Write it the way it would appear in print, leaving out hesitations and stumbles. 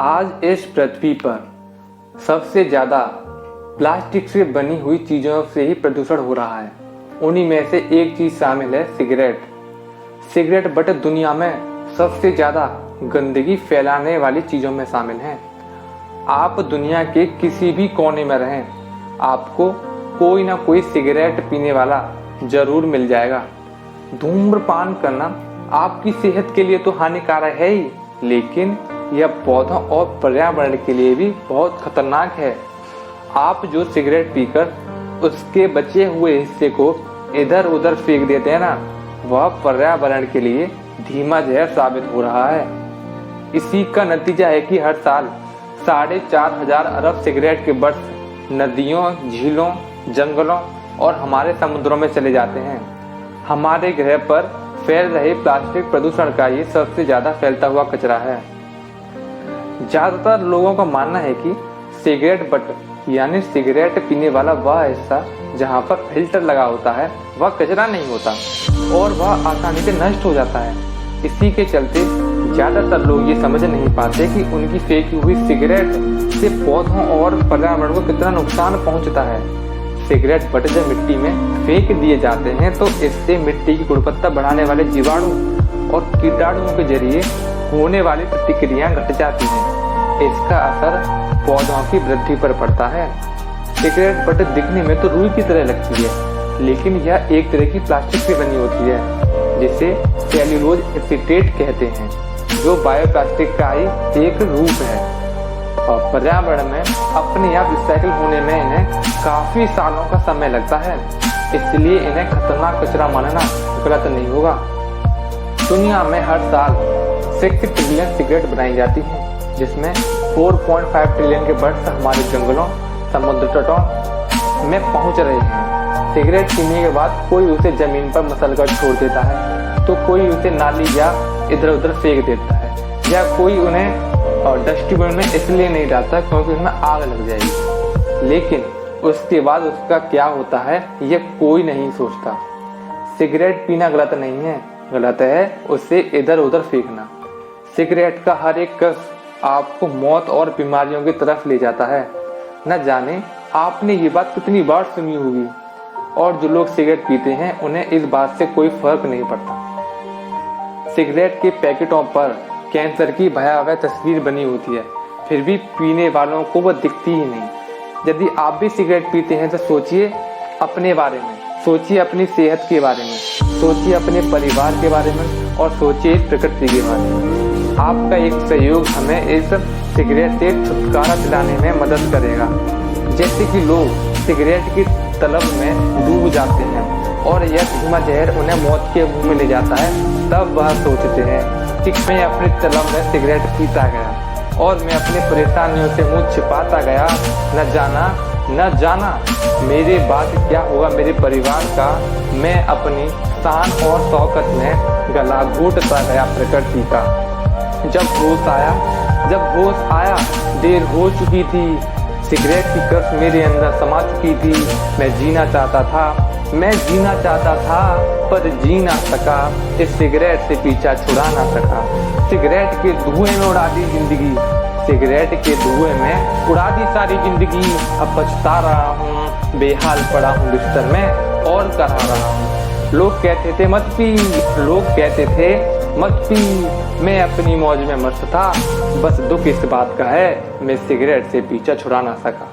आज इस पृथ्वी पर सबसे ज़्यादा प्लास्टिक से बनी हुई चीज़ों से ही प्रदूषण हो रहा है। उन्हीं में से एक चीज़ शामिल है सिगरेट बट दुनिया में सबसे ज़्यादा गंदगी फैलाने वाली चीज़ों में शामिल हैं। आप दुनिया के किसी भी कोने में रहें, आपको कोई ना कोई सिगरेट पीने वाला ज़रूर मिल जाएगा। धूम्रपान करना आपकी सेहत के लिए तो हानिकारक है ही, लेकिन यह पौधों और पर्यावरण के लिए भी बहुत खतरनाक है। आप जो सिगरेट पीकर उसके बचे हुए हिस्से को इधर उधर फेंक देते हैं ना, वह पर्यावरण के लिए धीमा जहर साबित हो रहा है। इसी का नतीजा है कि हर साल 4,500 अरब सिगरेट के बट्स नदियों, झीलों, जंगलों और हमारे समुद्रों में चले जाते हैं। हमारे ग्रह पर फैल रहे प्लास्टिक प्रदूषण का ये सबसे ज़्यादा फैलता हुआ कचरा है। ज़्यादातर लोगों का मानना है कि सिगरेट बट यानी सिगरेट पीने वाला वह हिस्सा जहाँ पर फिल्टर लगा होता है वह कचरा नहीं होता और वह आसानी से नष्ट हो जाता है। इसी के चलते ज़्यादातर लोग ये समझ नहीं पाते कि उनकी फेंकी हुई सिगरेट से पौधों और पर्यावरण को कितना नुकसान पहुँचता है। सिगरेट बट जब मिट्टी में फेंक दिए जाते हैं तो इससे मिट्टी की गुणवत्ता बढ़ाने वाले जीवाणु और कीटाणुओं के जरिए होने वाली प्रतिक्रियाएं घट जाती हैं। इसका असर पौधों की वृद्धि पर पड़ता है। सिगरेट बट दिखने में तो रुई की तरह लगती है, लेकिन यह एक तरह की प्लास्टिक से बनी होती है जिसे सेल्यूलोज एसीटेट कहते हैं, जो बायोप्लास्टिक का ही एक रूप है और पर्यावरण में अपने आप रिसाइकिल होने में इन्हें काफी सालों का समय लगता है। इसलिए इन्हें खतरनाक कचरा मानना गलत नहीं होगा। दुनिया में हर साल 6 ट्रिलियन सिगरेट बनाई जाती है, जिसमें 4.5 ट्रिलियन के बट्स हमारे जंगलों, समुद्र तटों में पहुंच रहे हैं। सिगरेट पीने के बाद कोई उसे जमीन पर मसलकर छोड़ देता है, तो कोई उसे नाली या इधर उधर फेंक देता है, या कोई उन्हें डस्टबिन में इसलिए नहीं डालता क्योंकि उसमें आग लग जाएगी। लेकिन उसके बाद उसका क्या होता है यह कोई नहीं सोचता। सिगरेट पीना गलत नहीं है, गलत है उसे इधर उधर फेंकना। सिगरेट का हर एक कस आपको मौत और बीमारियों की तरफ ले जाता है। न जाने आपने ये बात कितनी बार सुनी होगी, और जो लोग सिगरेट पीते हैं उन्हें इस बात से कोई फर्क नहीं पड़ता। सिगरेट के पैकेटों पर कैंसर की भयावह तस्वीर बनी होती है, फिर भी पीने वालों को वह दिखती ही नहीं। यदि आप भी सिगरेट पीते हैं तो सोचिए अपने बारे में, सोचिए अपनी सेहत के बारे में, सोचिए अपने परिवार के बारे में और सोचिए प्रकृति के बारे में। आपका एक सहयोग हमें इस सिगरेट से छुटकारा दिलाने में मदद करेगा। जैसे कि लोग सिगरेट की तलब में डूब जाते हैं और यह धीमा जहर उन्हें मौत के मुंह में ले जाता है, तब वह सोचते हैं कि मैं अपनी तलब में सिगरेट पीता गया और मैं अपनी परेशानियों से मुंह छिपाता गया। न जाना मेरे बाद क्या होगा मेरे परिवार का। मैं अपनी शान और शौकत में गला घोटता गया प्रकृति का। जब होश आया देर हो चुकी थी। सिगरेट की कस मेरे अंदर समा चुकी थी। मैं जीना चाहता था पर जी ना सका। इस सिगरेट से पीछा छुड़ा ना सका। सिगरेट के धुएं में उड़ा दी जिंदगी। सिगरेट के धुएं में उड़ा दी सारी जिंदगी। अब पछता रहा हूँ, बेहाल पड़ा हूँ बिस्तर में और करा रहा हूँ। लोग कहते थे मत पी, मैं अपनी मौज में मस्त था। बस दुख इस बात का है मैं सिगरेट से पीछा छुड़ा ना सका।